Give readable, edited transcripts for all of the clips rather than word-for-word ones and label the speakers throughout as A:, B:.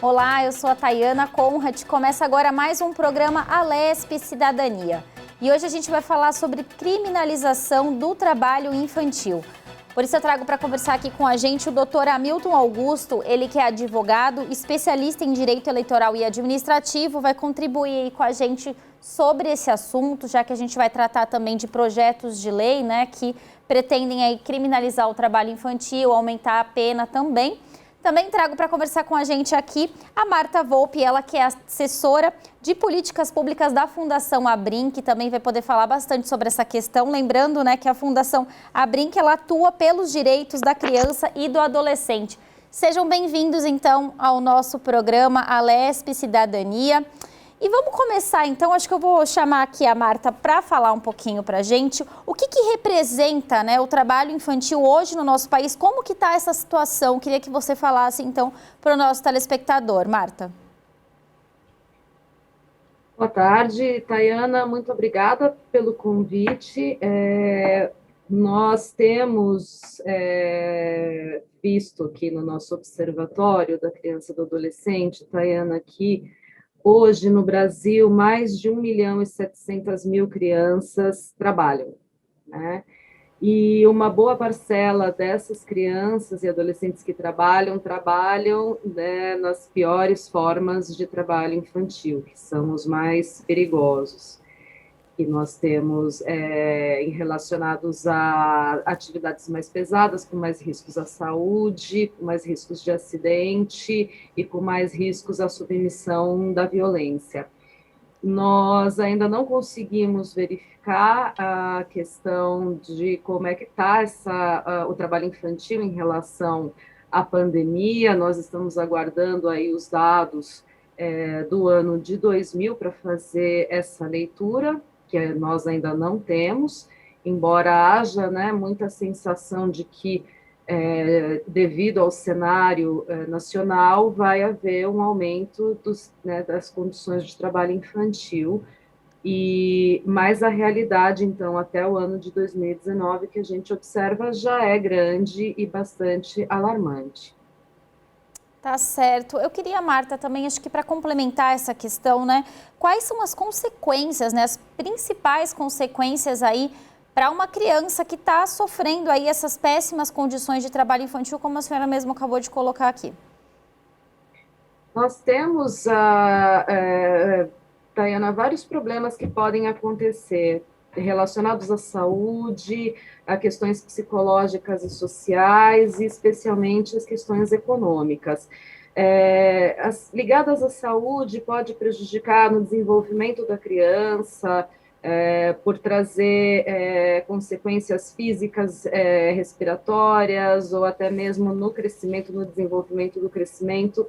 A: Olá, eu sou a Tayana Conrad. Começa agora mais um programa Alesp Cidadania. E hoje a gente vai falar sobre criminalização do trabalho infantil. Por isso eu trago para conversar aqui com a gente o Dr. Hamilton Augusto, ele que é advogado, especialista em direito eleitoral e administrativo, vai contribuir aí com a gente sobre esse assunto, já que a gente vai tratar também de projetos de lei, né, que pretendem aí criminalizar o trabalho infantil, aumentar a pena também. Também trago para conversar com a gente aqui a Marta Volpi, ela que é assessora de políticas públicas da Fundação Abrinq, que também vai poder falar bastante sobre essa questão. Lembrando, né, que a Fundação Abrinq, ela atua pelos direitos da criança e do adolescente. Sejam bem-vindos, então, ao nosso programa Alesp Cidadania. E vamos começar, então, acho que eu vou chamar aqui a Marta para falar um pouquinho para a gente o que representa, né, o trabalho infantil hoje no nosso país, como que está essa situação? Queria que você falasse, então, para o nosso telespectador. Marta.
B: Boa tarde, Tayana, muito obrigada pelo convite. Nós temos visto aqui no nosso observatório da criança e do adolescente, Tayana, que hoje, no Brasil, mais de 1.700.000 crianças trabalham, né? E uma boa parcela dessas crianças e adolescentes que trabalham, né, nas piores formas de trabalho infantil, que são os mais perigosos, que nós temos relacionados a atividades mais pesadas, com mais riscos à saúde, com mais riscos de acidente e com mais riscos à submissão da violência. Nós ainda não conseguimos verificar a questão de como é que está o trabalho infantil em relação à pandemia. Nós estamos aguardando aí os dados do ano de 2000 para fazer essa leitura, que nós ainda não temos, embora haja, né, muita sensação de que, devido ao cenário nacional, vai haver um aumento das condições de trabalho infantil, mas a realidade, então, até o ano de 2019, que a gente observa, já é grande e bastante alarmante.
A: Tá certo. Eu queria, Marta, também, acho que para complementar essa questão, né, quais são as consequências, né, as principais consequências aí para uma criança que está sofrendo aí essas péssimas condições de trabalho infantil, como a senhora mesmo acabou de colocar aqui?
B: Nós temos, Tayana, vários problemas que podem acontecer relacionados à saúde, a questões psicológicas e sociais, e especialmente as questões econômicas. Ligadas à saúde, pode prejudicar no desenvolvimento da criança, por trazer consequências físicas, respiratórias, ou até mesmo no crescimento, no desenvolvimento do crescimento,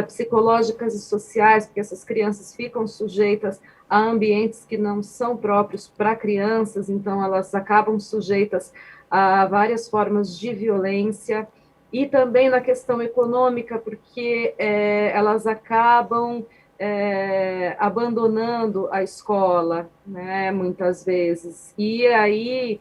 B: psicológicas e sociais, porque essas crianças ficam sujeitas a ambientes que não são próprios para crianças, então elas acabam sujeitas a várias formas de violência, e também na questão econômica, porque elas acabam abandonando a escola, né, muitas vezes, e aí,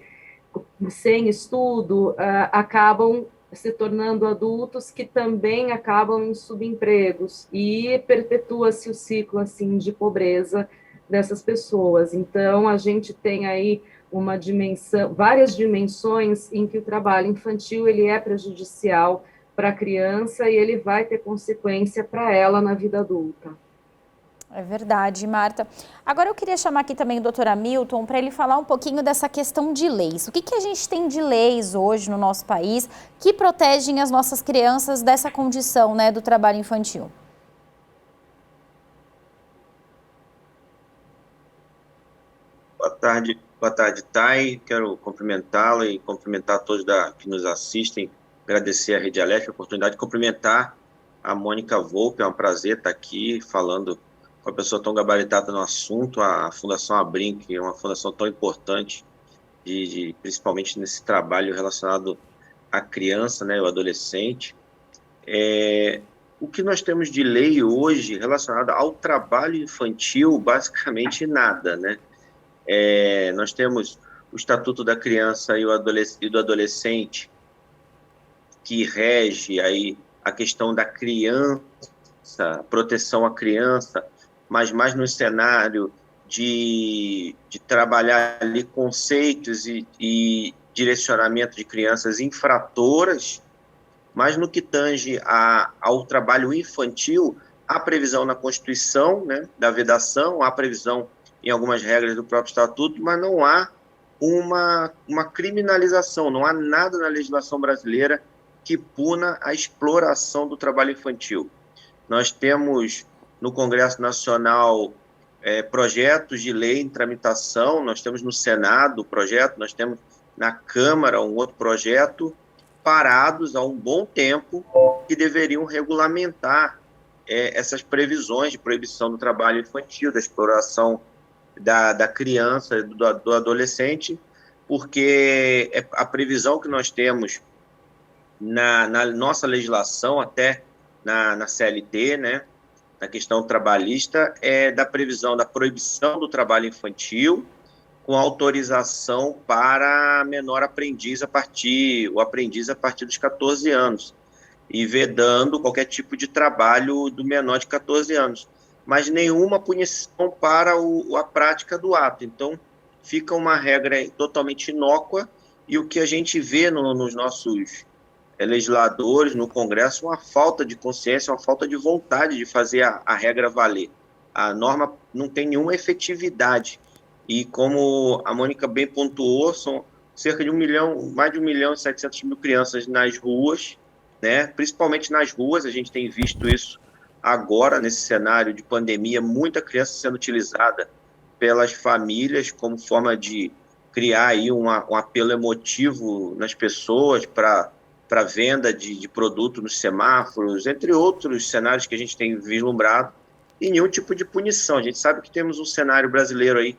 B: sem estudo, acabam se tornando adultos que também acabam em subempregos, e perpetua-se o ciclo assim de pobreza dessas pessoas. Então a gente tem aí várias dimensões em que o trabalho infantil ele é prejudicial para a criança e ele vai ter consequência para ela na vida adulta.
A: É verdade, Marta. Agora eu queria chamar aqui também o Dr. Hamilton para ele falar um pouquinho dessa questão de leis. O que a gente tem de leis hoje no nosso país que protegem as nossas crianças dessa condição, né, do trabalho infantil?
C: Boa tarde, Thay. Quero cumprimentá-la e cumprimentar todos que nos assistem, agradecer à Rede Alesp a oportunidade de cumprimentar a Mônica Volpi. É um prazer estar aqui falando com uma pessoa tão gabaritada no assunto. A Fundação Abrinq é uma fundação tão importante, principalmente nesse trabalho relacionado à criança, né, o adolescente. O que nós temos de lei hoje relacionado ao trabalho infantil, basicamente nada, né? Nós temos o Estatuto da Criança e do Adolescente, que rege aí a questão da criança criança, proteção à criança, mas mais no cenário de trabalhar ali conceitos e direcionamento de crianças infratoras, mas no que tange ao trabalho infantil, há previsão na Constituição, né, da vedação, há previsão em algumas regras do próprio Estatuto, mas não há uma criminalização, não há nada na legislação brasileira que puna a exploração do trabalho infantil. Nós temos no Congresso Nacional projetos de lei em tramitação, nós temos no Senado o projeto, nós temos na Câmara um outro projeto, parados há um bom tempo, que deveriam regulamentar essas previsões de proibição do trabalho infantil, da exploração da criança, do adolescente, porque a previsão que nós temos na nossa legislação, até na CLT, né, na questão trabalhista, é da previsão da proibição do trabalho infantil, com autorização para menor aprendiz a partir dos 14 anos, e vedando qualquer tipo de trabalho do menor de 14 anos, mas nenhuma punição para a prática do ato. Então, fica uma regra totalmente inócua, e o que a gente vê nos nossos legisladores, no Congresso, uma falta de consciência, uma falta de vontade de fazer a regra valer. A norma não tem nenhuma efetividade, e como a Mônica bem pontuou, são cerca de mais de 1.700.000 crianças nas ruas, né? Principalmente nas ruas, a gente tem visto isso agora, nesse cenário de pandemia, muita criança sendo utilizada pelas famílias como forma de criar aí um apelo emotivo nas pessoas para venda de produto nos semáforos, entre outros cenários que a gente tem vislumbrado, e nenhum tipo de punição. A gente sabe que temos um cenário brasileiro aí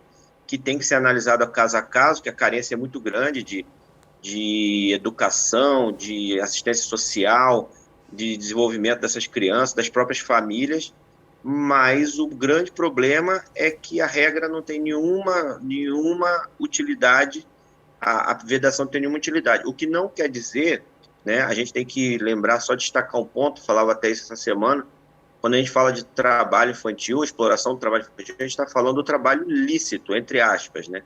C: que tem que ser analisado a caso, que a carência é muito grande de educação, de assistência social, de desenvolvimento dessas crianças, das próprias famílias, mas o grande problema é que a regra não tem nenhuma utilidade, a vedação não tem nenhuma utilidade, o que não quer dizer, né, a gente tem que lembrar, só destacar um ponto, falava até isso essa semana, quando a gente fala de trabalho infantil, exploração do trabalho infantil, a gente está falando do trabalho lícito, entre aspas, né?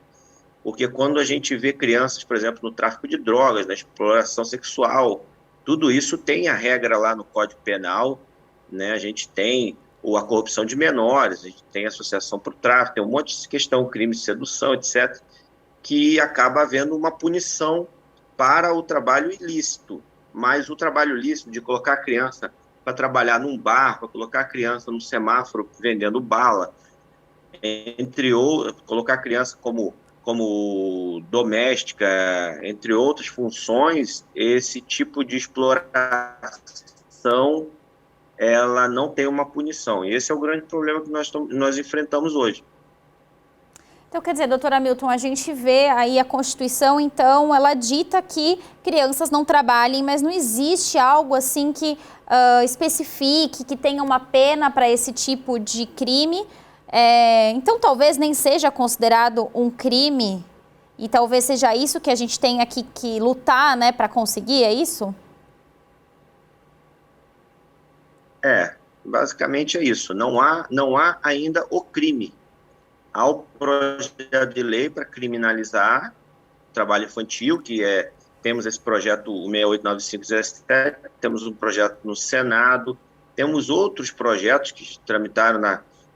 C: Porque quando a gente vê crianças, por exemplo, no tráfico de drogas, na exploração sexual, tudo isso tem a regra lá no Código Penal, né? A gente tem a corrupção de menores, a gente tem a associação para o tráfico, tem um monte de questão, crime de sedução, etc., que acaba havendo uma punição para o trabalho ilícito. Mas o trabalho lícito de colocar a criança para trabalhar num bar, para colocar a criança no semáforo vendendo bala, colocar a criança como doméstica, entre outras funções, esse tipo de exploração, ela não tem uma punição. E esse é o grande problema que nós enfrentamos hoje.
A: Então, quer dizer, doutora Hamilton, a gente vê aí a Constituição, então, ela dita que crianças não trabalhem, mas não existe algo assim que especifique, que tenha uma pena para esse tipo de crime. Então, talvez nem seja considerado um crime, e talvez seja isso que a gente tenha que lutar, né, para conseguir, é isso?
C: Basicamente é isso. Não há ainda o crime. Há o projeto de lei para criminalizar o trabalho infantil, temos esse projeto, o 689517, temos um projeto no Senado, temos outros projetos que tramitaram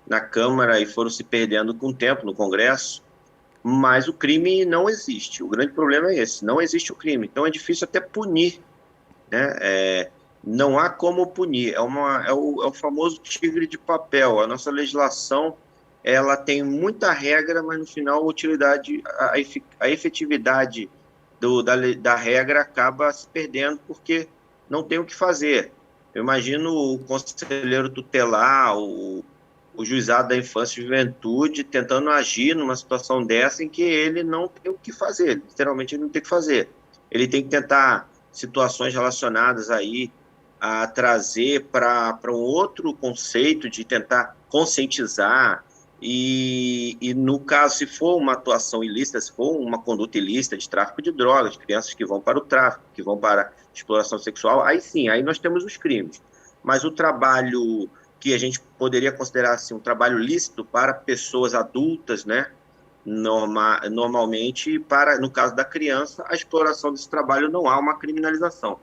C: na Câmara e foram se perdendo com o tempo no Congresso, mas o crime não existe. O grande problema é esse, não existe o crime. Então é difícil até punir, né? Não há como punir, é o famoso tigre de papel. A nossa legislação, ela tem muita regra, mas no final a efetividade da regra acaba se perdendo porque não tem o que fazer. Eu imagino o conselheiro tutelar, o juizado da infância e juventude tentando agir numa situação dessa em que ele não tem o que fazer, literalmente ele não tem o que fazer. Ele tem que tentar situações relacionadas aí a trazer para um outro conceito de tentar conscientizar e no caso, se for uma atuação ilícita, se for uma conduta ilícita de tráfico de drogas, de crianças que vão para o tráfico, que vão para a exploração sexual, aí sim, aí nós temos os crimes. Mas o trabalho que a gente poderia considerar assim, um trabalho lícito para pessoas adultas, né? Normalmente, no caso da criança, a exploração desse trabalho não há uma criminalização.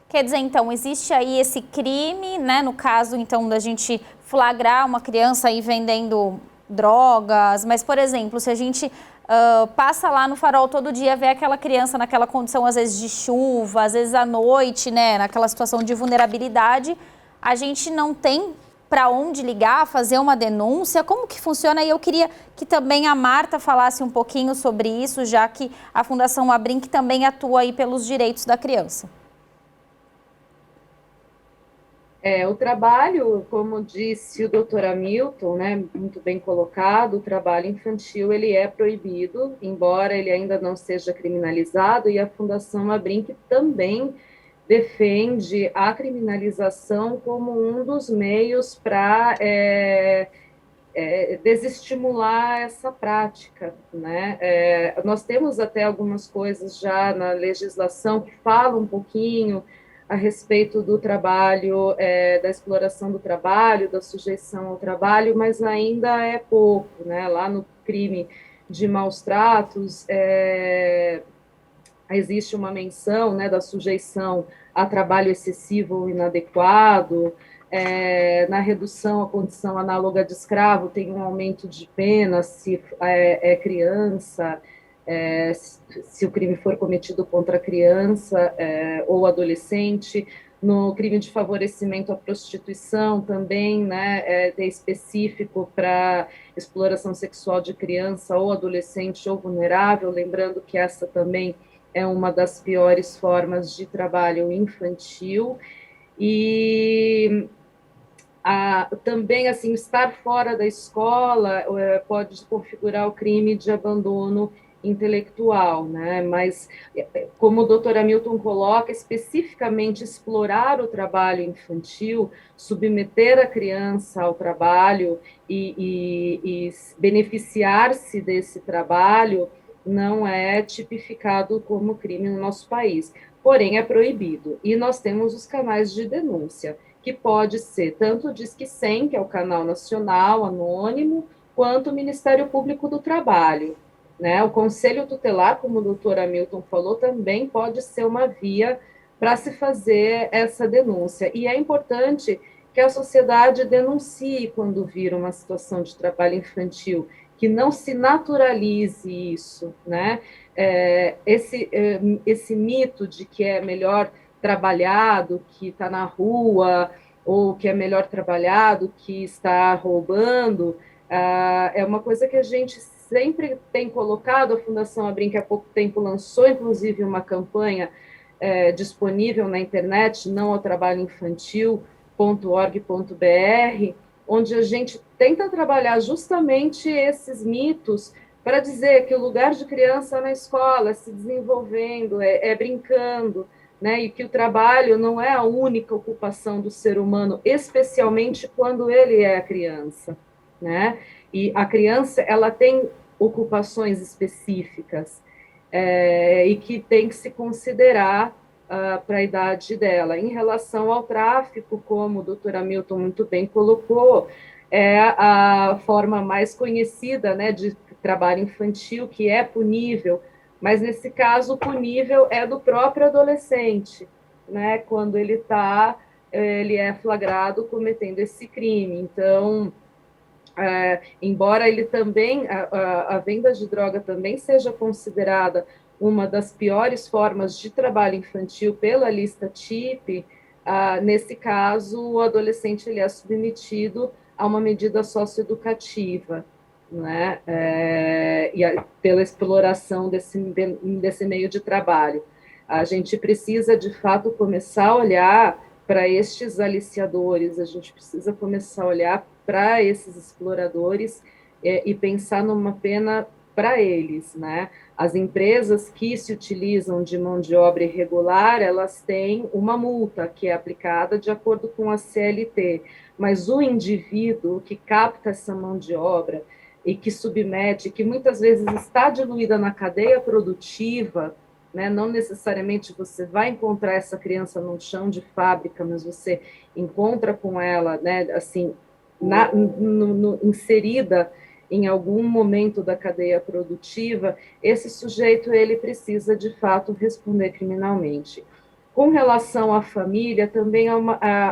A: Quer dizer, então, existe aí esse crime, né? No caso, então, da gente flagrar uma criança aí vendendo drogas, mas, por exemplo, se a gente passa lá no farol todo dia, vê aquela criança naquela condição, às vezes, de chuva, às vezes à noite, né? Naquela situação de vulnerabilidade, a gente não tem para onde ligar, fazer uma denúncia? Como que funciona? E eu queria que também a Marta falasse um pouquinho sobre isso, já que a Fundação Abrinq também atua aí pelos direitos da criança.
B: O trabalho, como disse o doutor Hamilton, né, muito bem colocado, o trabalho infantil ele é proibido, embora ele ainda não seja criminalizado, e a Fundação Abrinq também defende a criminalização como um dos meios para desestimular essa prática, né? Nós temos até algumas coisas já na legislação que falam um pouquinho a respeito do trabalho, da exploração do trabalho, da sujeição ao trabalho, mas ainda é pouco, né? Lá no crime de maus tratos, existe uma menção, né, da sujeição a trabalho excessivo ou inadequado. Na redução à condição análoga de escravo, tem um aumento de pena se é criança, se o crime for cometido contra criança ou adolescente. No crime de favorecimento à prostituição também, né, é específico para exploração sexual de criança ou adolescente ou vulnerável, lembrando que essa também é uma das piores formas de trabalho infantil. E também, assim, estar fora da escola pode configurar o crime de abandono intelectual, né? Mas, como o doutor Hamilton coloca, especificamente explorar o trabalho infantil, submeter a criança ao trabalho e beneficiar-se desse trabalho não é tipificado como crime no nosso país, porém é proibido. E nós temos os canais de denúncia, que pode ser tanto o Disque 100, que é o canal nacional, anônimo, quanto o Ministério Público do Trabalho, né? O Conselho Tutelar, como o doutor Hamilton falou, também pode ser uma via para se fazer essa denúncia. E é importante que a sociedade denuncie quando vir uma situação de trabalho infantil, que não se naturalize isso, né? Esse mito de que é melhor trabalhado, que está na rua, ou que é melhor trabalhado, que está roubando, é uma coisa que a gente sempre tem colocado. A Fundação Abrinq, há pouco tempo, lançou, inclusive, uma campanha disponível na internet, nãoaotrabalhoinfantil.org.br, onde a gente tenta trabalhar justamente esses mitos para dizer que o lugar de criança é na escola, se desenvolvendo, brincando, né? E que o trabalho não é a única ocupação do ser humano, especialmente quando ele é criança, né? E a criança, ela tem ocupações específicas e que tem que se considerar para a idade dela. Em relação ao tráfico, como o doutor Hamilton muito bem colocou, é a forma mais conhecida, né, de trabalho infantil, que é punível, mas nesse caso o punível é do próprio adolescente, né, quando ele é flagrado cometendo esse crime. Então, embora ele também, a venda de droga também seja considerada uma das piores formas de trabalho infantil pela lista TIP, nesse caso, o adolescente ele é submetido a uma medida socioeducativa, né? Pela exploração desse meio de trabalho. A gente precisa, de fato, começar a olhar para estes aliciadores, a gente precisa começar a olhar para esses exploradores e pensar numa pena para eles, né? As empresas que se utilizam de mão de obra irregular, elas têm uma multa que é aplicada de acordo com a CLT, mas o indivíduo que capta essa mão de obra e que submete, que muitas vezes está diluída na cadeia produtiva, né? Não necessariamente você vai encontrar essa criança num chão de fábrica, mas você encontra com ela, né, assim, inserida em algum momento da cadeia produtiva, esse sujeito ele precisa de fato responder criminalmente. Com relação à família, também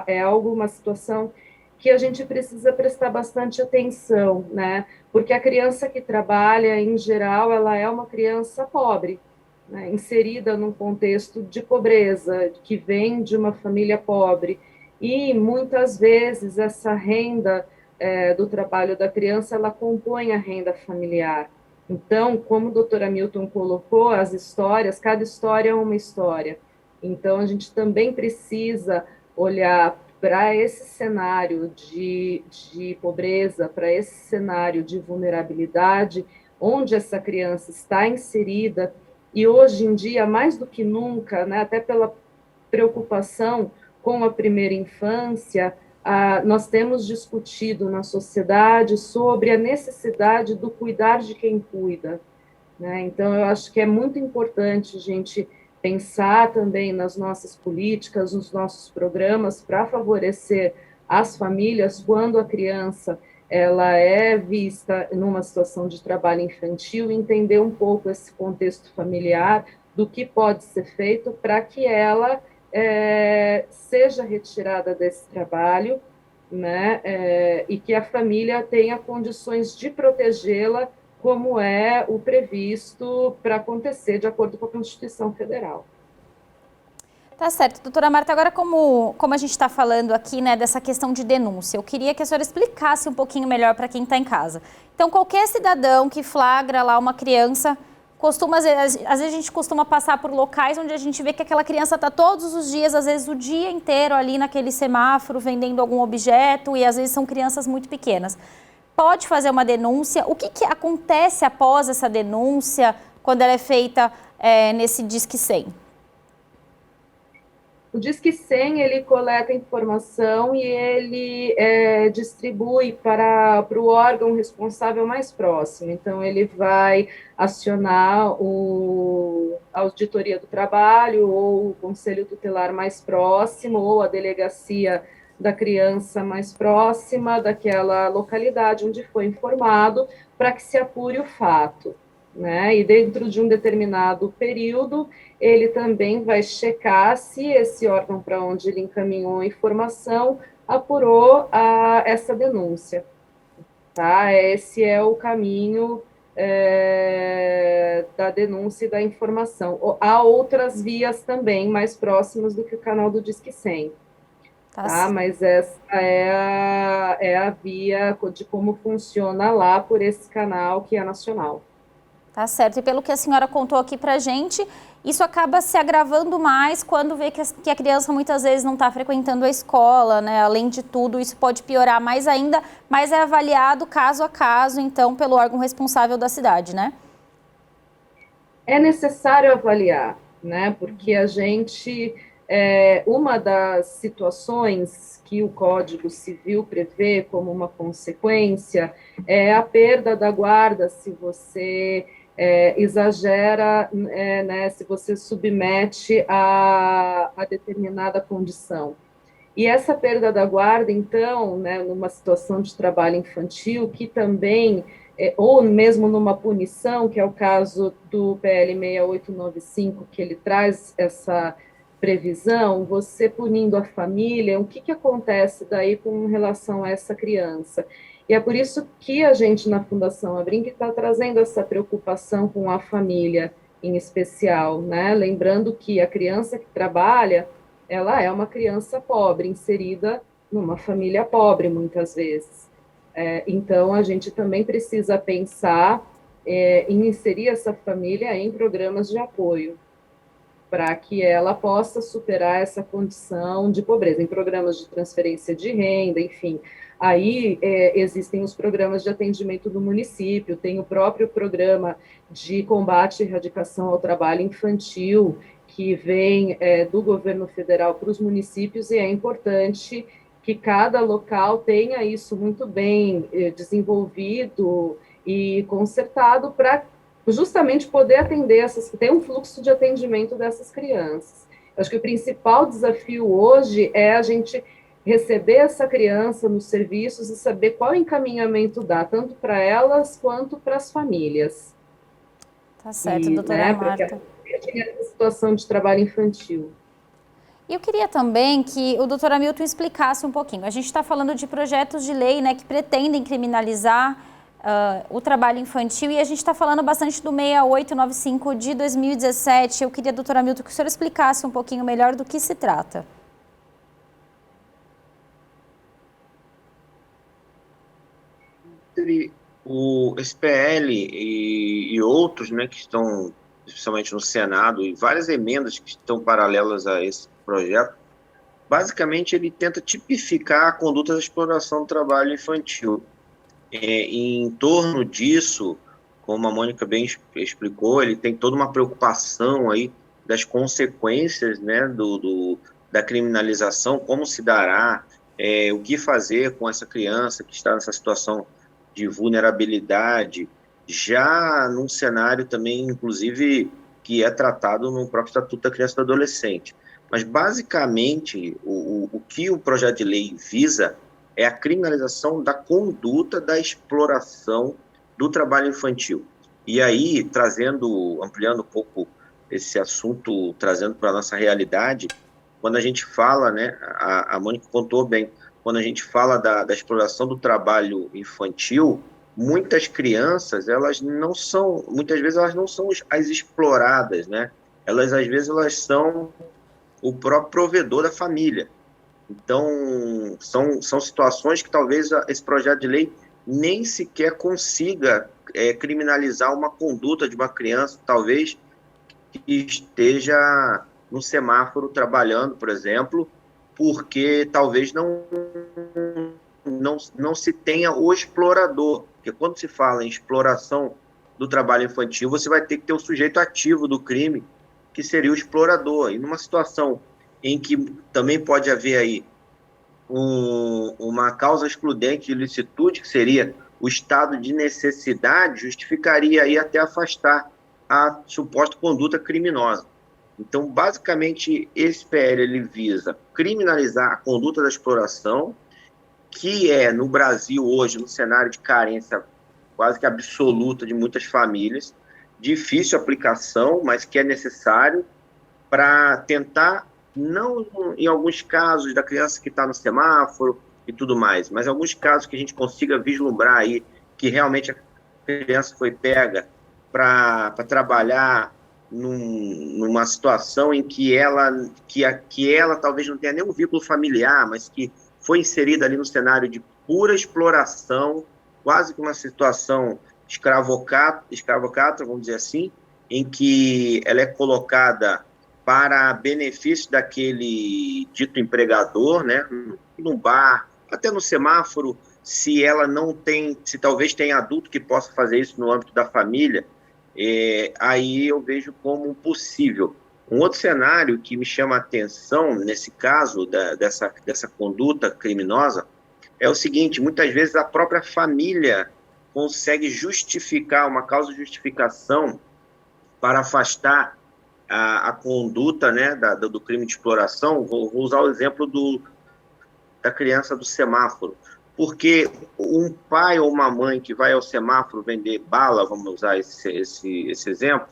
B: é algo, uma situação que a gente precisa prestar bastante atenção, né? Porque a criança que trabalha, em geral, ela é uma criança pobre, né? Inserida num contexto de pobreza, que vem de uma família pobre. E, muitas vezes, essa renda do trabalho da criança, ela compõe a renda familiar. Então, como o doutor Hamilton colocou, as histórias, cada história é uma história. Então, a gente também precisa olhar para esse cenário de pobreza, para esse cenário de vulnerabilidade, onde essa criança está inserida, e hoje em dia, mais do que nunca, né, até pela preocupação com a primeira infância, nós temos discutido na sociedade sobre a necessidade do cuidar de quem cuida, né? Então, eu acho que é muito importante a gente pensar também nas nossas políticas, nos nossos programas para favorecer as famílias quando a criança ela é vista numa situação de trabalho infantil, entender um pouco esse contexto familiar, do que pode ser feito para que ela seja retirada desse trabalho, né, e que a família tenha condições de protegê-la, como é o previsto para acontecer de acordo com a Constituição Federal.
A: Tá certo. Doutora Marta, agora como a gente está falando aqui, né, dessa questão de denúncia, eu queria que a senhora explicasse um pouquinho melhor para quem está em casa. Então, qualquer cidadão que flagra lá uma criança, às vezes a gente costuma passar por locais onde a gente vê que aquela criança está todos os dias, às vezes o dia inteiro ali naquele semáforo, vendendo algum objeto, e às vezes são crianças muito pequenas. Pode fazer uma denúncia? O que acontece após essa denúncia, quando ela é feita nesse Disque 100?
B: O Disque 100, ele coleta informação e ele distribui para o órgão responsável mais próximo. Então, ele vai acionar a Auditoria do Trabalho, ou o Conselho Tutelar mais próximo, ou a Delegacia da Criança mais próxima daquela localidade onde foi informado, para que se apure o fato, né? E dentro de um determinado período, ele também vai checar se esse órgão para onde ele encaminhou a informação apurou essa denúncia. Tá? Esse é o caminho da denúncia e da informação. Há outras vias também mais próximas do que o canal do Disque 100. Tá? Mas essa é a via de como funciona lá por esse canal que é nacional.
A: Tá certo. E pelo que a senhora contou aqui pra gente, isso acaba se agravando mais quando vê que a criança muitas vezes não está frequentando a escola, né? Além de tudo, isso pode piorar mais ainda, mas é avaliado caso a caso, então, pelo órgão responsável da cidade, né?
B: É necessário avaliar, né? Porque a gente... uma das situações que o Código Civil prevê como uma consequência é a perda da guarda se você exagera, né, se você submete a determinada condição. E essa perda da guarda, então, né, numa situação de trabalho infantil, que também, ou mesmo numa punição, que é o caso do PL 6895, que ele traz essa previsão, você punindo a família, o que acontece daí com relação a essa criança? E é por isso que a gente, na Fundação Abrinq, está trazendo essa preocupação com a família em especial, né? Lembrando que a criança que trabalha, ela é uma criança pobre, inserida numa família pobre, muitas vezes. Então, a gente também precisa pensar em inserir essa família em programas de apoio, para que ela possa superar essa condição de pobreza, em programas de transferência de renda, enfim. Aí existem os programas de atendimento do município, tem o próprio programa de combate e erradicação ao trabalho infantil, que vem do governo federal para os municípios, e é importante que cada local tenha isso muito bem desenvolvido e consertado para justamente poder atender ter um fluxo de atendimento dessas crianças. Acho que o principal desafio hoje é a gente receber essa criança nos serviços e saber qual encaminhamento dá, tanto para elas quanto para as famílias.
A: Tá certo, doutora Marta.
B: Porque tinha essa situação de trabalho infantil.
A: E eu queria também que o doutor Hamilton explicasse um pouquinho. A gente está falando de projetos de lei, né, que pretendem criminalizar o trabalho infantil, e a gente está falando bastante do 6895 de 2017. Eu queria, doutor Hamilton, que o senhor explicasse um pouquinho melhor do que se trata.
C: O SPL e outros, né, que estão, especialmente no Senado, e várias emendas que estão paralelas a esse projeto, basicamente ele tenta tipificar a conduta da exploração do trabalho infantil. Em torno disso, como a Mônica bem explicou, ele tem toda uma preocupação aí das consequências, né, da criminalização, como se dará, o que fazer com essa criança que está nessa situação de vulnerabilidade, já num cenário também, inclusive, que é tratado no próprio Estatuto da Criança e do Adolescente. Mas, basicamente, o que o projeto de lei visa é a criminalização da conduta da exploração do trabalho infantil. E aí, ampliando um pouco esse assunto, trazendo para a nossa realidade, quando a gente fala, né, a Mônica contou bem, quando a gente fala da exploração do trabalho infantil, muitas crianças, muitas vezes elas não são as exploradas, né? Às vezes, elas são o próprio provedor da família. Então, são situações que talvez esse projeto de lei nem sequer consiga criminalizar uma conduta de uma criança, talvez, que esteja no semáforo trabalhando, por exemplo, porque talvez não se tenha o explorador. Porque quando se fala em exploração do trabalho infantil, você vai ter que ter o sujeito ativo do crime, que seria o explorador. E numa situação em que também pode haver aí uma causa excludente de ilicitude, que seria o estado de necessidade, justificaria aí até afastar a suposta conduta criminosa. Então, basicamente, esse PL ele visa criminalizar a conduta da exploração, que é, no Brasil, hoje, no cenário de carência quase que absoluta de muitas famílias, difícil aplicação, mas que é necessário para tentar, não em alguns casos da criança que está no semáforo e tudo mais, mas em alguns casos que a gente consiga vislumbrar aí que realmente a criança foi pega para trabalhar numa situação em que ela talvez não tenha nenhum vínculo familiar, mas que foi inserida ali no cenário de pura exploração, quase que uma situação escravocrata, vamos dizer assim, em que ela é colocada para benefício daquele dito empregador, né, num bar, até no semáforo, se talvez tenha adulto que possa fazer isso no âmbito da família, aí eu vejo como possível. Um outro cenário que me chama a atenção, nesse caso, dessa conduta criminosa, é o seguinte: muitas vezes a própria família consegue justificar, uma causa de justificação para afastar a conduta, né, do crime de exploração. Vou usar o exemplo da criança do semáforo. Porque um pai ou uma mãe que vai ao semáforo vender bala, vamos usar esse exemplo,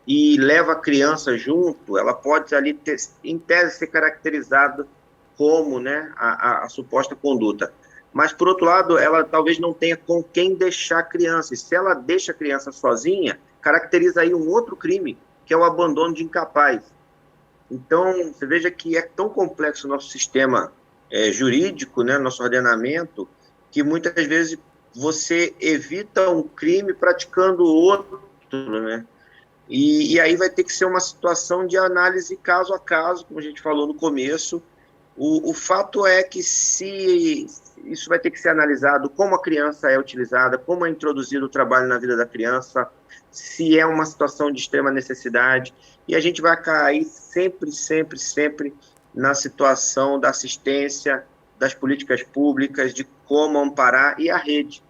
C: e leva a criança junto, ela pode ali, em tese, ser caracterizada como, né, a suposta conduta. Mas, por outro lado, ela talvez não tenha com quem deixar a criança. E se ela deixa a criança sozinha, caracteriza aí um outro crime, que é o abandono de incapaz. Então, você veja que é tão complexo o nosso sistema jurídico, né, nosso ordenamento, que muitas vezes você evita um crime praticando outro, né? E aí vai ter que ser uma situação de análise caso a caso, como a gente falou no começo. O fato é que se isso vai ter que ser analisado, como a criança é utilizada, como é introduzido o trabalho na vida da criança, se é uma situação de extrema necessidade, e a gente vai cair sempre, sempre, sempre na situação da assistência, das políticas públicas, de como amparar, e a rede,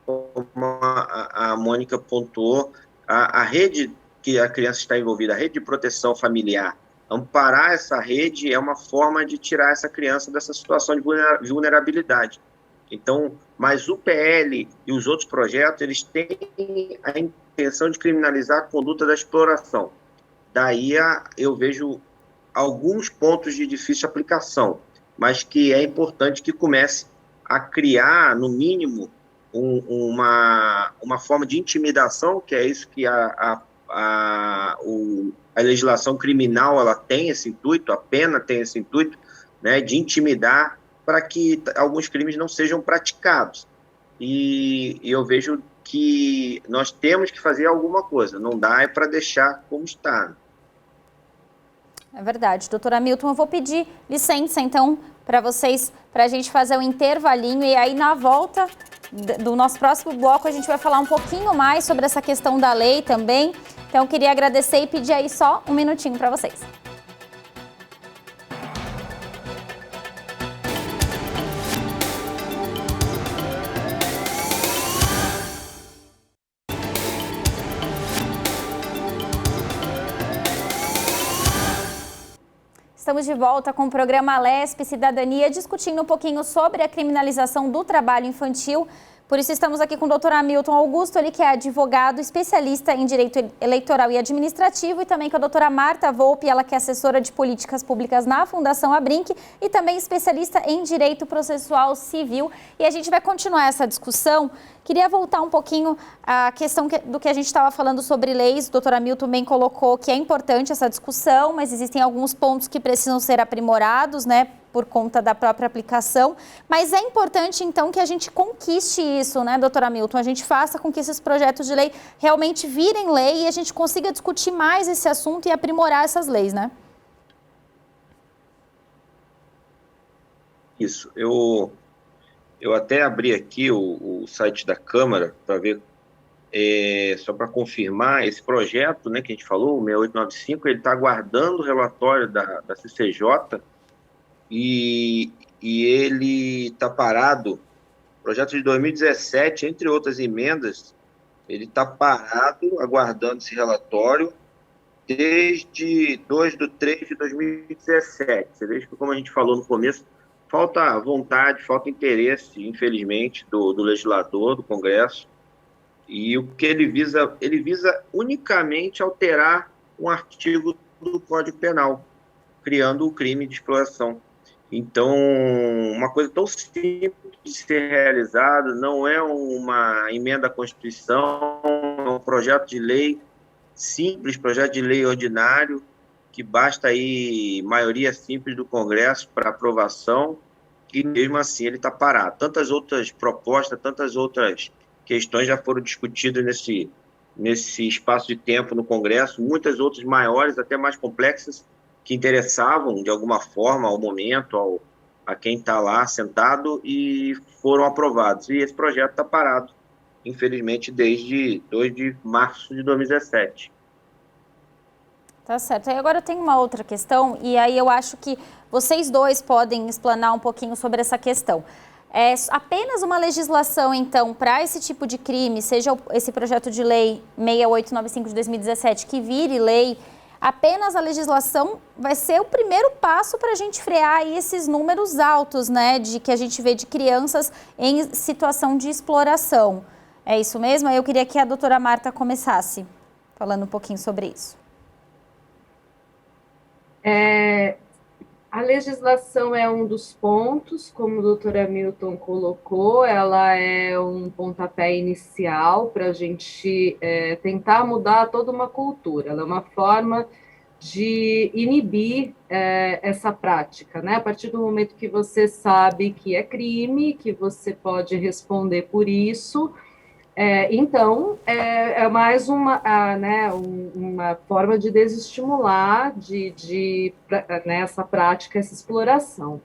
C: como a a Mônica pontuou, a rede que a criança está envolvida, a rede de proteção familiar, amparar essa rede é uma forma de tirar essa criança dessa situação de vulnerabilidade. Então, mas o PL e os outros projetos, eles têm a intenção de criminalizar a conduta da exploração. Daí eu vejo alguns pontos de difícil aplicação, mas que é importante que comece a criar, no mínimo, uma forma de intimidação, que é isso que a legislação criminal ela tem esse intuito, a pena tem esse intuito, né, de intimidar para que alguns crimes não sejam praticados. E eu vejo que nós temos que fazer alguma coisa, não dá para deixar como está.
A: É verdade. Doutora Milton, eu vou pedir licença, então, para vocês, para a gente fazer um intervalinho, e aí na volta do nosso próximo bloco a gente vai falar um pouquinho mais sobre essa questão da lei também. Então, eu queria agradecer e pedir aí só um minutinho para vocês. Estamos de volta com o programa Alesp Cidadania, discutindo um pouquinho sobre a criminalização do trabalho infantil. Por isso estamos aqui com o doutor Hamilton Augusto, ele que é advogado, especialista em direito eleitoral e administrativo, e também com a doutora Marta Volpe, ela que é assessora de políticas públicas na Fundação Abrinq e também especialista em direito processual civil. E a gente vai continuar essa discussão. Queria voltar um pouquinho à questão do que a gente estava falando sobre leis. O doutor Hamilton bem colocou que é importante essa discussão, mas existem alguns pontos que precisam ser aprimorados, né, por conta da própria aplicação. Mas é importante, então, que a gente conquiste isso, né, doutor Hamilton? A gente faça com que esses projetos de lei realmente virem lei e a gente consiga discutir mais esse assunto e aprimorar essas leis, né?
C: Isso. Eu até abri aqui o site da Câmara para ver, só para confirmar, esse projeto, né, que a gente falou, o 6895, ele está aguardando o relatório da CCJ e ele está parado. Projeto de 2017, entre outras emendas, ele está parado, aguardando esse relatório, desde 2/3/2017. Você veja que, como a gente falou no começo, falta vontade, falta interesse, infelizmente, do legislador, do Congresso, e o que ele visa unicamente alterar um artigo do Código Penal, criando o crime de exploração. Então, uma coisa tão simples de ser realizada, não é uma emenda à Constituição, é um projeto de lei simples, projeto de lei ordinário, que basta aí maioria simples do Congresso para aprovação, e mesmo assim ele está parado. Tantas outras propostas, tantas outras questões já foram discutidas nesse espaço de tempo no Congresso, muitas outras maiores, até mais complexas, que interessavam de alguma forma ao momento, a quem está lá sentado, e foram aprovados. E esse projeto está parado, infelizmente, desde 2 de março de 2017.
A: Tá certo. E agora eu tenho uma outra questão, e aí eu acho que vocês dois podem explanar um pouquinho sobre essa questão. É apenas uma legislação, então, para esse tipo de crime, seja esse projeto de lei 6895 de 2017, que vire lei, apenas a legislação vai ser o primeiro passo para a gente frear aí esses números altos, né, que a gente vê de crianças em situação de exploração. É isso mesmo? Eu queria que a doutora Marta começasse falando um pouquinho sobre isso.
B: A legislação é um dos pontos, como o doutor Hamilton colocou, ela é um pontapé inicial para a gente tentar mudar toda uma cultura. Ela é uma forma de inibir essa prática, né? A partir do momento que você sabe que é crime, que você pode responder por isso, então é mais uma forma de desestimular essa prática, essa exploração.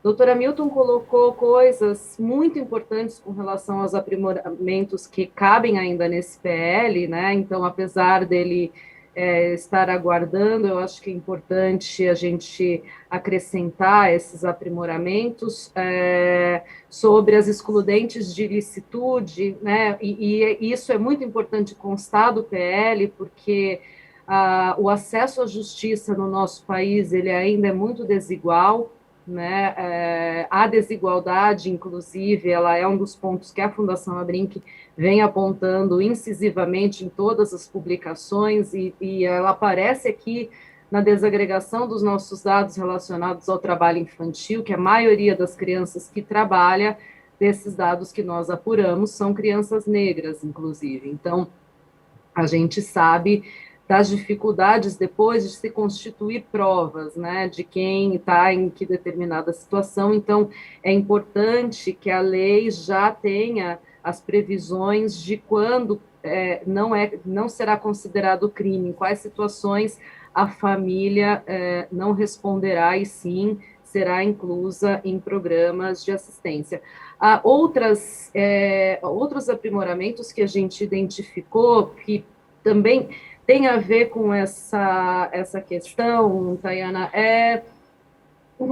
B: Doutora Milton colocou coisas muito importantes com relação aos aprimoramentos que cabem ainda nesse PL, né? Então, apesar dele estar aguardando. Eu acho que é importante a gente acrescentar esses aprimoramentos sobre as excludentes de ilicitude, né? E isso é muito importante constar do PL, porque o acesso à justiça no nosso país ele ainda é muito desigual, né? A desigualdade, inclusive, ela é um dos pontos que a Fundação Abrinq vem apontando incisivamente em todas as publicações, e ela aparece aqui na desagregação dos nossos dados relacionados ao trabalho infantil, que a maioria das crianças que trabalha, desses dados que nós apuramos, são crianças negras, inclusive. Então, a gente sabe das dificuldades depois de se constituir provas, né, de quem está em que determinada situação. Então, é importante que a lei já tenha as previsões de quando não será considerado crime, em quais situações a família não responderá e sim será inclusa em programas de assistência. Há outros aprimoramentos que a gente identificou que também tem a ver com essa questão, Tayana,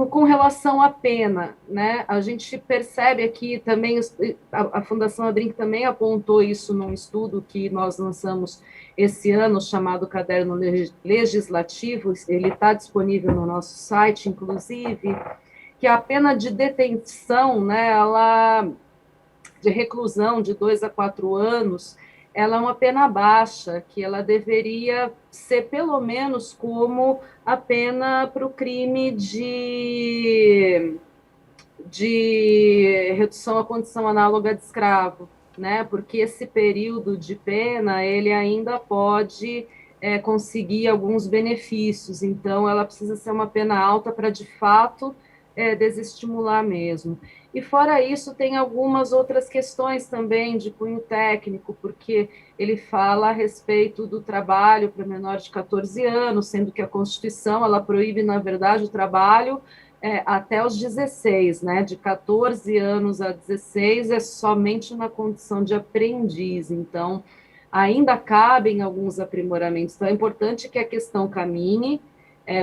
B: com relação à pena, né? A gente percebe aqui também, a Fundação Abrinq também apontou isso num estudo que nós lançamos esse ano, chamado Caderno Legislativo, ele está disponível no nosso site, inclusive, que a pena de detenção, né, de reclusão de 2 a 4 anos, ela é uma pena baixa, que ela deveria ser pelo menos como a pena para o crime de redução à condição análoga de escravo, né? Porque esse período de pena, ele ainda pode conseguir alguns benefícios, então ela precisa ser uma pena alta para, de fato, desestimular mesmo. E fora isso, tem algumas outras questões também de cunho técnico, porque ele fala a respeito do trabalho para menores de 14 anos, sendo que a Constituição, ela proíbe, na verdade, o trabalho até os 16, né? De 14 anos a 16 é somente na condição de aprendiz, então ainda cabem alguns aprimoramentos. Então é importante que a questão caminhe,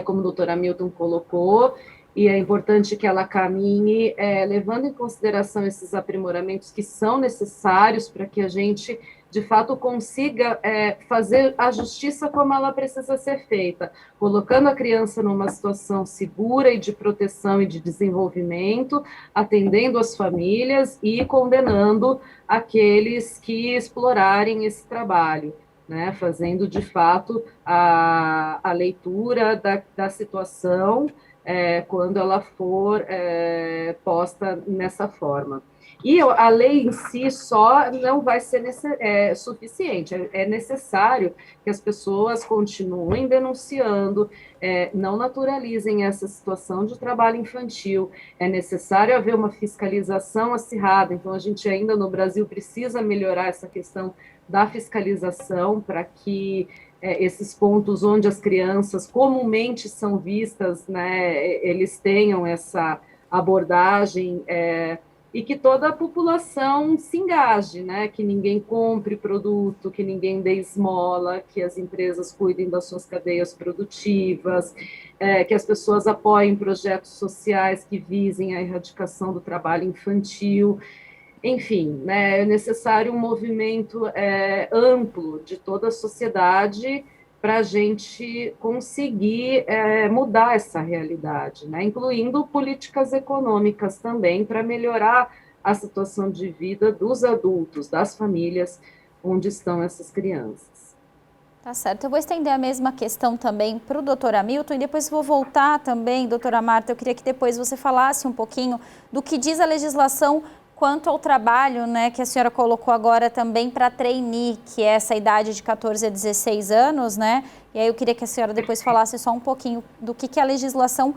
B: como o doutor Hamilton colocou, e é importante que ela caminhe levando em consideração esses aprimoramentos que são necessários para que a gente, de fato, consiga fazer a justiça como ela precisa ser feita, colocando a criança numa situação segura e de proteção e de desenvolvimento, atendendo as famílias e condenando aqueles que explorarem esse trabalho, né, fazendo, de fato, a leitura da situação quando ela for posta nessa forma. E a lei em si só não vai ser suficiente, é necessário que as pessoas continuem denunciando, não naturalizem essa situação de trabalho infantil, é necessário haver uma fiscalização acirrada, então a gente ainda no Brasil precisa melhorar essa questão da fiscalização para que esses pontos onde as crianças comumente são vistas, né, eles tenham essa abordagem e que toda a população se engaje, né, que ninguém compre produto, que ninguém dê esmola, que as empresas cuidem das suas cadeias produtivas, que as pessoas apoiem projetos sociais que visem a erradicação do trabalho infantil. Enfim, né, é necessário um movimento amplo de toda a sociedade para a gente conseguir mudar essa realidade, né, incluindo políticas econômicas também para melhorar a situação de vida dos adultos, das famílias onde estão essas crianças.
A: Tá certo, eu vou estender a mesma questão também para o doutor Hamilton e depois vou voltar também, doutora Marta, eu queria que depois você falasse um pouquinho do que diz a legislação quanto ao trabalho, né, que a senhora colocou agora também para trainee, que é essa idade de 14 a 16 anos, né? E aí eu queria que a senhora depois falasse só um pouquinho do que a legislação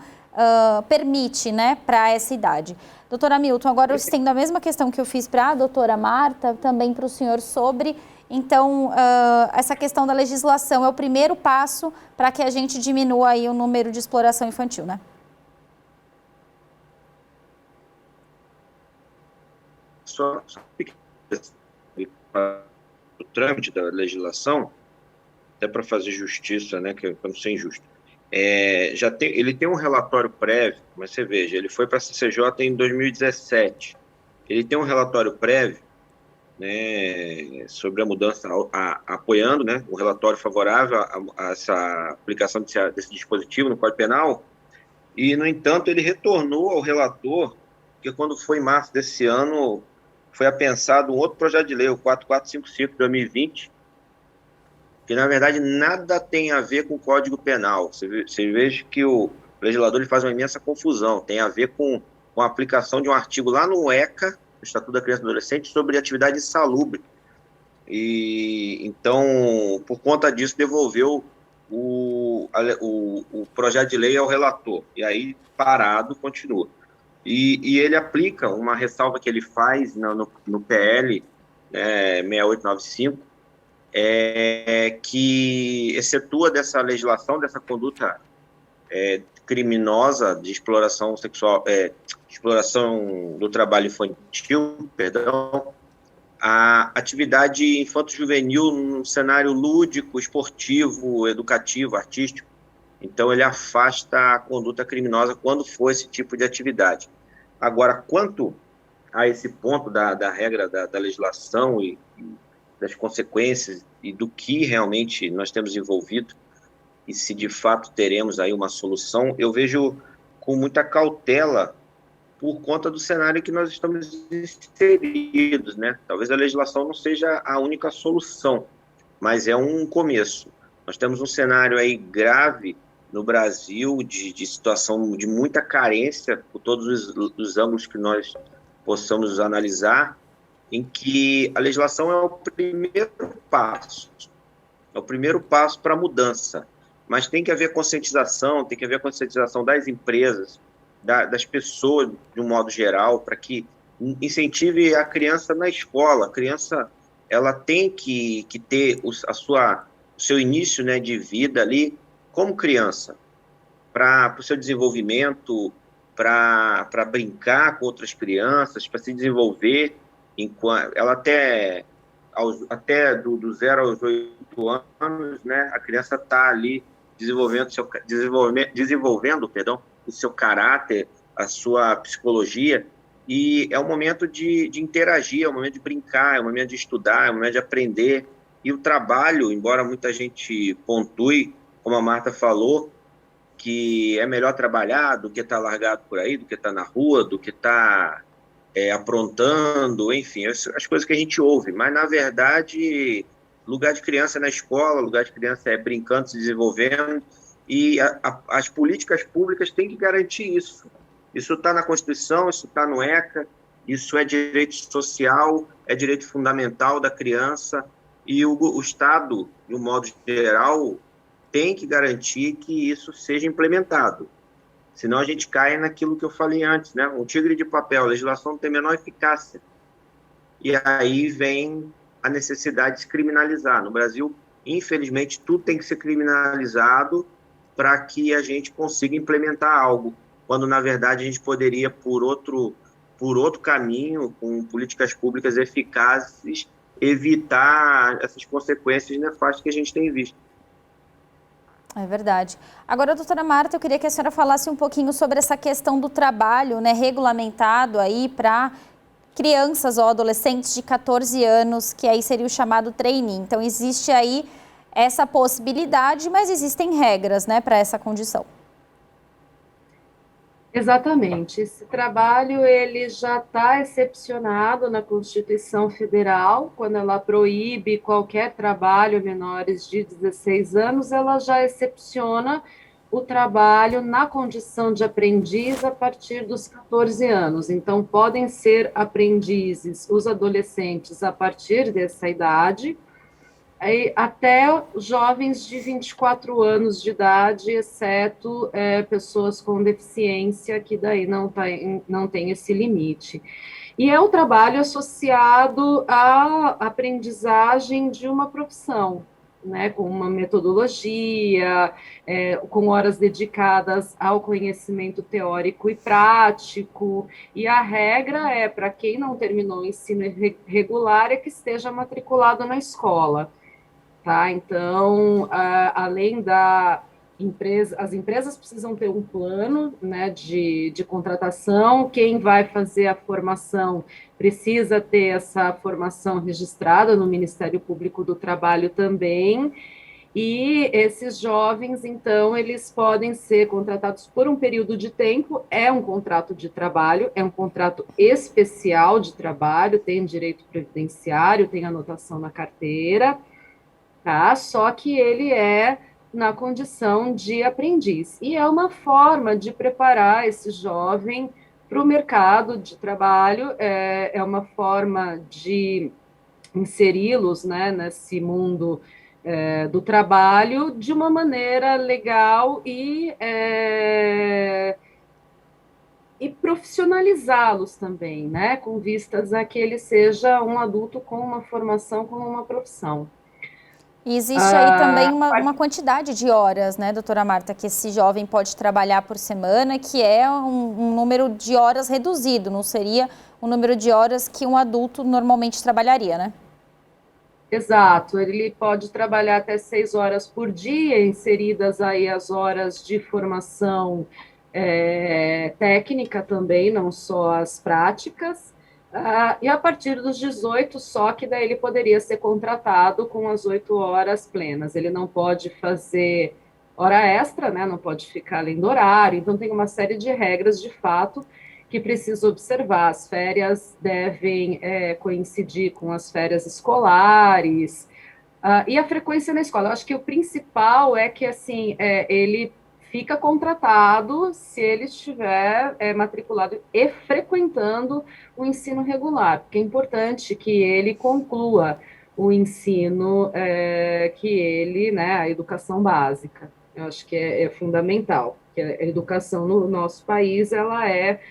A: permite, né, para essa idade. Doutora Hamilton, agora eu estendo a mesma questão que eu fiz para a doutora Marta, também para o senhor sobre, então, essa questão da legislação é o primeiro passo para que a gente diminua aí o número de exploração infantil, né?
C: Só o trâmite da legislação, até para fazer justiça, né, que para não ser injusto. Ele tem um relatório prévio, mas você veja, ele foi para a CCJ em 2017. Ele tem um relatório prévio, né, sobre a mudança, apoiando, né, um relatório favorável a essa aplicação desse dispositivo no Código Penal, e, no entanto, ele retornou ao relator, porque quando foi em março desse ano, foi apensado um outro projeto de lei, o 4455 de 2020, que, na verdade, nada tem a ver com o Código Penal. Você veja que o legislador ele faz uma imensa confusão, tem a ver com a aplicação de um artigo lá no ECA, no Estatuto da Criança e do Adolescente, sobre atividade insalubre. E, então, por conta disso, devolveu o projeto de lei ao relator. E aí, parado, continua. E ele aplica uma ressalva que ele faz no PL 6895, que excetua dessa legislação, dessa conduta criminosa de exploração sexual, exploração do trabalho infantil, perdão, a atividade infanto-juvenil num cenário lúdico, esportivo, educativo, artístico. Então, ele afasta a conduta criminosa quando for esse tipo de atividade. Agora, quanto a esse ponto da regra da legislação e das consequências e do que realmente nós temos envolvido, e se de fato teremos aí uma solução, eu vejo com muita cautela por conta do cenário que nós estamos inseridos, né? Talvez a legislação não seja a única solução, mas é um começo. Nós temos um cenário aí grave no Brasil de situação de muita carência, por todos os ângulos que nós possamos analisar, em que a legislação é o primeiro passo para a mudança, mas tem que haver conscientização, tem que haver conscientização das empresas, das pessoas, de um modo geral, para que incentive a criança na escola. A criança ela tem que ter o seu início, né, de vida ali como criança, para o seu desenvolvimento, para brincar com outras crianças, para se desenvolver. Ela até do 0 aos 8 anos, né, a criança está ali desenvolvendo o seu caráter, a sua psicologia, e é um momento de interagir, é um momento de brincar, é um momento de estudar, é um momento de aprender. E o trabalho, embora muita gente pontue, como a Marta falou, que é melhor trabalhar do que estar largado por aí, do que estar na rua, do que estar aprontando, enfim, as coisas que a gente ouve. Mas, na verdade, lugar de criança é na escola, lugar de criança é brincando, se desenvolvendo, e as políticas públicas têm que garantir isso. Isso está na Constituição, isso está no ECA, isso é direito social, é direito fundamental da criança, e o Estado, de um modo geral, tem que garantir que isso seja implementado. Senão a gente cai naquilo que eu falei antes, né? Um tigre de papel, a legislação não tem a menor eficácia. E aí vem a necessidade de se criminalizar. No Brasil, infelizmente, tudo tem que ser criminalizado para que a gente consiga implementar algo, quando, na verdade, a gente poderia, por outro caminho, com políticas públicas eficazes, evitar essas consequências nefastas que a gente tem visto.
A: É verdade. Agora, doutora Marta, eu queria que a senhora falasse um pouquinho sobre essa questão do trabalho, né, regulamentado aí para crianças ou adolescentes de 14 anos, que aí seria o chamado trainee. Então, existe aí essa possibilidade, mas existem regras, né, para essa condição.
B: Exatamente. Esse trabalho ele já está excepcionado na Constituição Federal, quando ela proíbe qualquer trabalho a menores de 16 anos, ela já excepciona o trabalho na condição de aprendiz a partir dos 14 anos. Então, podem ser aprendizes os adolescentes a partir dessa idade, até jovens de 24 anos de idade, exceto pessoas com deficiência, que daí não tem esse limite. E é um trabalho associado à aprendizagem de uma profissão, né, com uma metodologia, com horas dedicadas ao conhecimento teórico e prático, e a regra é, para quem não terminou o ensino regular, é que esteja matriculado na escola. tá? Então, além da empresa, as empresas precisam ter um plano, né, de contratação, quem vai fazer a formação precisa ter essa formação registrada no Ministério Público do Trabalho também, e esses jovens, então, eles podem ser contratados por um período de tempo, é um contrato de trabalho, é um contrato especial de trabalho, tem direito previdenciário, tem anotação na carteira, tá? Só que ele é na condição de aprendiz. E é uma forma de preparar esse jovem para o mercado de trabalho, é uma forma de inseri-los, né, nesse mundo do trabalho de uma maneira legal e profissionalizá-los também, né, com vistas a que ele seja um adulto com uma formação, com uma profissão.
A: E existe aí também uma quantidade de horas, né, doutora Marta, que esse jovem pode trabalhar por semana, que é um número de horas reduzido, não seria o número de horas que um adulto normalmente trabalharia, né?
B: Exato, ele pode trabalhar até 6 horas por dia, inseridas aí as horas de formação técnica também, não só as práticas, e a partir dos 18, só que daí ele poderia ser contratado com as 8 horas plenas, ele não pode fazer hora extra, né, não pode ficar além do horário, então tem uma série de regras de fato que precisa observar. As férias devem coincidir com as férias escolares, e a frequência na escola. Eu acho que o principal é que assim, ele fica contratado se ele estiver matriculado e frequentando o ensino regular, porque é importante que ele conclua o ensino né, a educação básica. Eu acho que é fundamental, que a educação no nosso país, ela é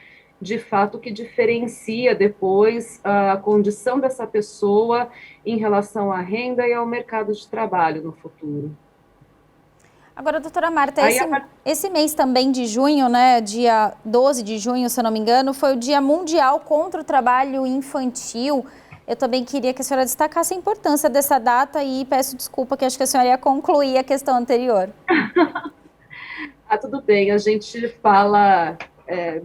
B: de fato que diferencia depois a condição dessa pessoa em relação à renda e ao mercado de trabalho no futuro.
A: Agora, doutora Marta, esse mês também de junho, né, dia 12 de junho, se eu não me engano, foi o Dia Mundial contra o Trabalho Infantil. Eu também queria que a senhora destacasse a importância dessa data e peço desculpa que acho que a senhora ia concluir a questão anterior.
B: Tudo bem, a gente fala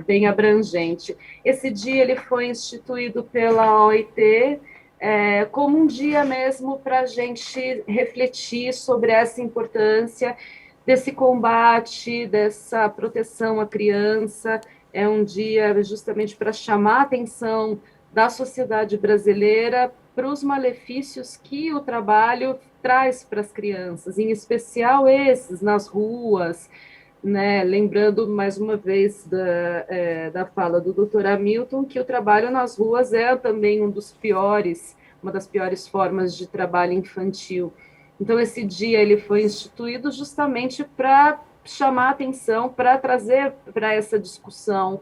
B: bem abrangente. Esse dia ele foi instituído pela OIT como um dia mesmo para a gente refletir sobre essa importância desse combate, dessa proteção à criança. É um dia justamente para chamar a atenção da sociedade brasileira para os malefícios que o trabalho traz para as crianças, em especial esses nas ruas, né, lembrando mais uma vez da fala do Dr. Hamilton, que o trabalho nas ruas é também uma das piores formas de trabalho infantil. Então, esse dia ele foi instituído justamente para chamar a atenção, para trazer para essa discussão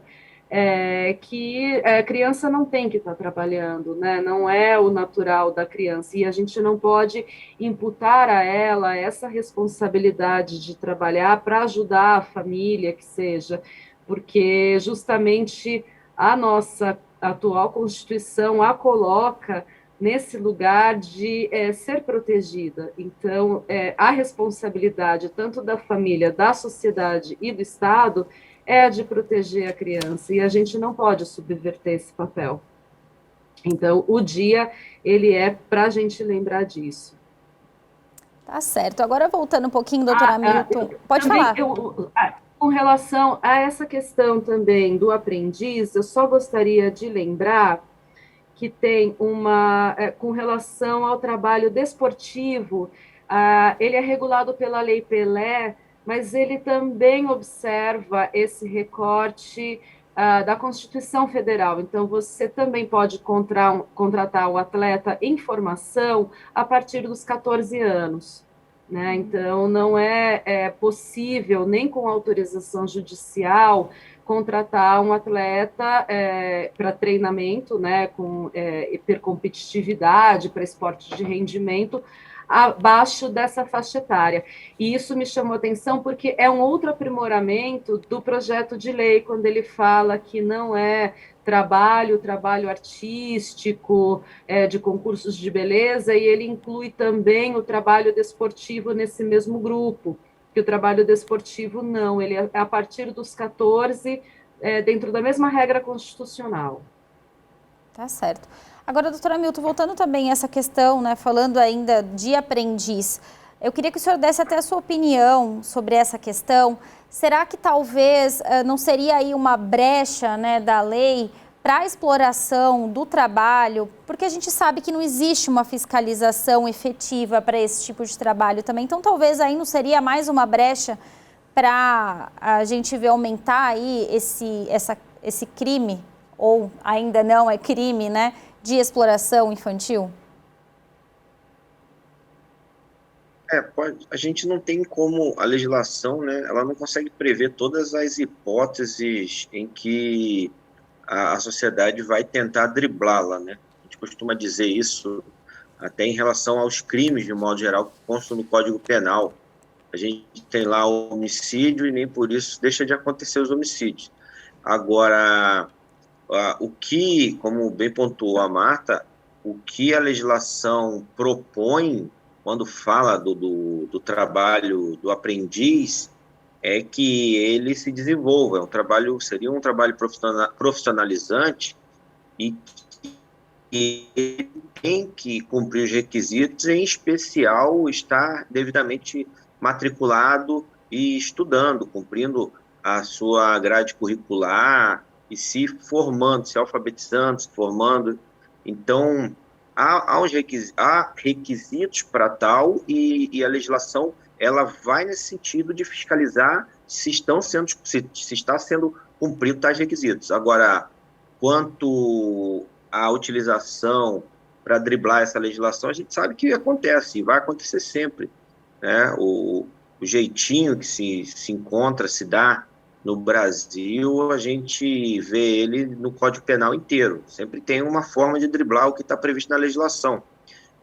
B: que a criança não tem que estar trabalhando, né? Não é o natural da criança, e a gente não pode imputar a ela essa responsabilidade de trabalhar para ajudar a família, que seja, porque justamente a nossa atual Constituição a coloca nesse lugar de ser protegida. Então, a responsabilidade tanto da família, da sociedade e do Estado é a de proteger a criança, e a gente não pode subverter esse papel. Então, o dia, ele é para a gente lembrar disso.
A: Tá certo. Agora, voltando um pouquinho, doutora Hamilton, pode falar.
B: Com relação a essa questão também do aprendiz, eu só gostaria de lembrar que tem com relação ao trabalho desportivo, ele é regulado pela Lei Pelé, mas ele também observa esse recorte da Constituição Federal. Então, você também pode contratar o atleta em formação a partir dos 14 anos. Né? Então, não é possível, nem com autorização judicial, contratar um atleta para treinamento, né, com hipercompetitividade, para esporte de rendimento, abaixo dessa faixa etária. E isso me chamou atenção porque é um outro aprimoramento do projeto de lei, quando ele fala que não é trabalho artístico, de concursos de beleza, e ele inclui também o trabalho desportivo nesse mesmo grupo, que o trabalho desportivo não, ele é a partir dos 14, dentro da mesma regra constitucional.
A: Tá certo. Agora, doutora Milton, voltando também a essa questão, né, falando ainda de aprendiz, eu queria que o senhor desse até a sua opinião sobre essa questão. Será que talvez não seria aí uma brecha, né, da lei para a exploração do trabalho? Porque a gente sabe que não existe uma fiscalização efetiva para esse tipo de trabalho também. Então, talvez aí não seria mais uma brecha para a gente ver aumentar aí esse crime, ou ainda não é crime, né, de exploração infantil?
C: A gente não tem como, a legislação, né, ela não consegue prever todas as hipóteses em que a sociedade vai tentar driblá-la, né? A gente costuma dizer isso até em relação aos crimes, de modo geral, que constam no Código Penal. A gente tem lá o homicídio e nem por isso deixa de acontecer os homicídios. Agora, o que, como bem pontuou a Marta, o que a legislação propõe quando fala do trabalho do aprendiz é que ele se desenvolva. Seria um trabalho profissionalizante e que ele tem que cumprir os requisitos, em especial estar devidamente matriculado e estudando, cumprindo a sua grade curricular e se formando, se alfabetizando, se formando. Então, há requisitos para tal e a legislação ela vai nesse sentido de fiscalizar se está sendo cumprido tais requisitos. Agora, quanto à utilização para driblar essa legislação, a gente sabe que acontece, e vai acontecer sempre, né? O jeitinho que se encontra, se dá no Brasil, a gente vê ele no Código Penal inteiro. Sempre tem uma forma de driblar o que está previsto na legislação.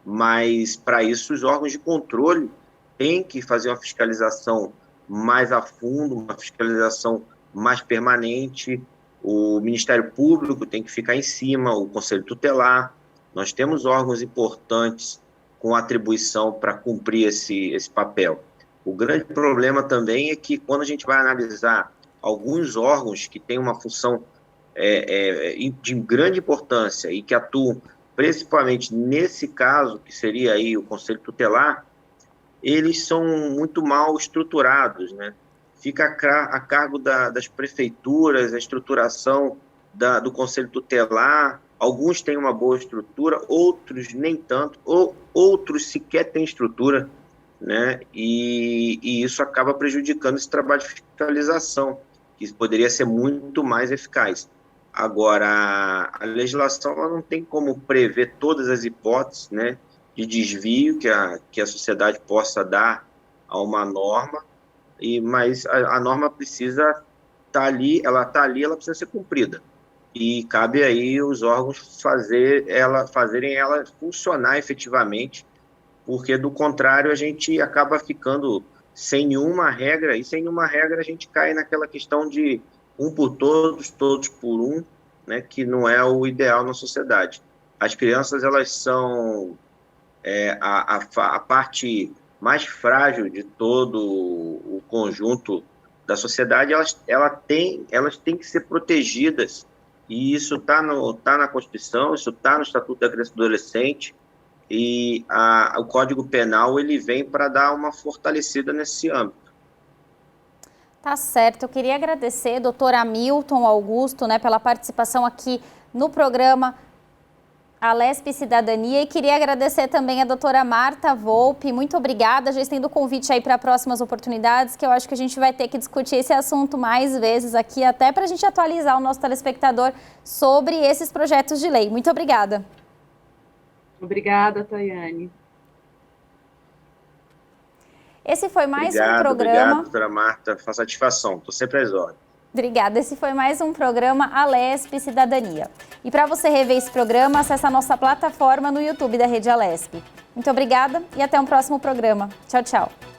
C: Mas, para isso, os órgãos de controle têm que fazer uma fiscalização mais a fundo, uma fiscalização mais permanente. O Ministério Público tem que ficar em cima, o Conselho Tutelar. Nós temos órgãos importantes com atribuição para cumprir esse papel. O grande problema também é que, quando a gente vai analisar alguns órgãos que têm uma função de grande importância e que atuam principalmente nesse caso, que seria aí o Conselho Tutelar, eles são muito mal estruturados, né? Fica a cargo das prefeituras, a estruturação do Conselho Tutelar. Alguns têm uma boa estrutura, outros nem tanto, outros sequer têm estrutura, né? E isso acaba prejudicando esse trabalho de fiscalização, que poderia ser muito mais eficaz. Agora, a legislação ela não tem como prever todas as hipóteses, né, de desvio que a sociedade possa dar a uma norma, mas a norma precisa estar ali, ela precisa ser cumprida. E cabe aí os órgãos fazerem ela funcionar efetivamente, porque, do contrário, a gente acaba ficando sem nenhuma regra, e sem nenhuma regra a gente cai naquela questão de um por todos, todos por um, né, que não é o ideal na sociedade. As crianças, elas são a parte mais frágil de todo o conjunto da sociedade. Elas têm que ser protegidas, e isso está na Constituição, isso está no Estatuto da Criança e do Adolescente, e o Código Penal ele vem para dar uma fortalecida nesse âmbito.
A: Tá certo. Eu queria agradecer, doutor Hamilton Augusto, né, pela participação aqui no programa Alesp Cidadania, e queria agradecer também a doutora Marta Volpi. Muito obrigada. Já estendo o convite aí para próximas oportunidades, que eu acho que a gente vai ter que discutir esse assunto mais vezes aqui, até para a gente atualizar o nosso telespectador sobre esses projetos de lei. Muito obrigada.
B: Obrigada, Tayane.
A: Esse foi mais um programa.
C: Obrigado, doutora Marta. Foi uma satisfação. Estou sempre às ordens.
A: Obrigada. Esse foi mais um programa Alesp Cidadania. E para você rever esse programa, acesse a nossa plataforma no YouTube da Rede Alesp. Muito obrigada e até um próximo programa. Tchau, tchau.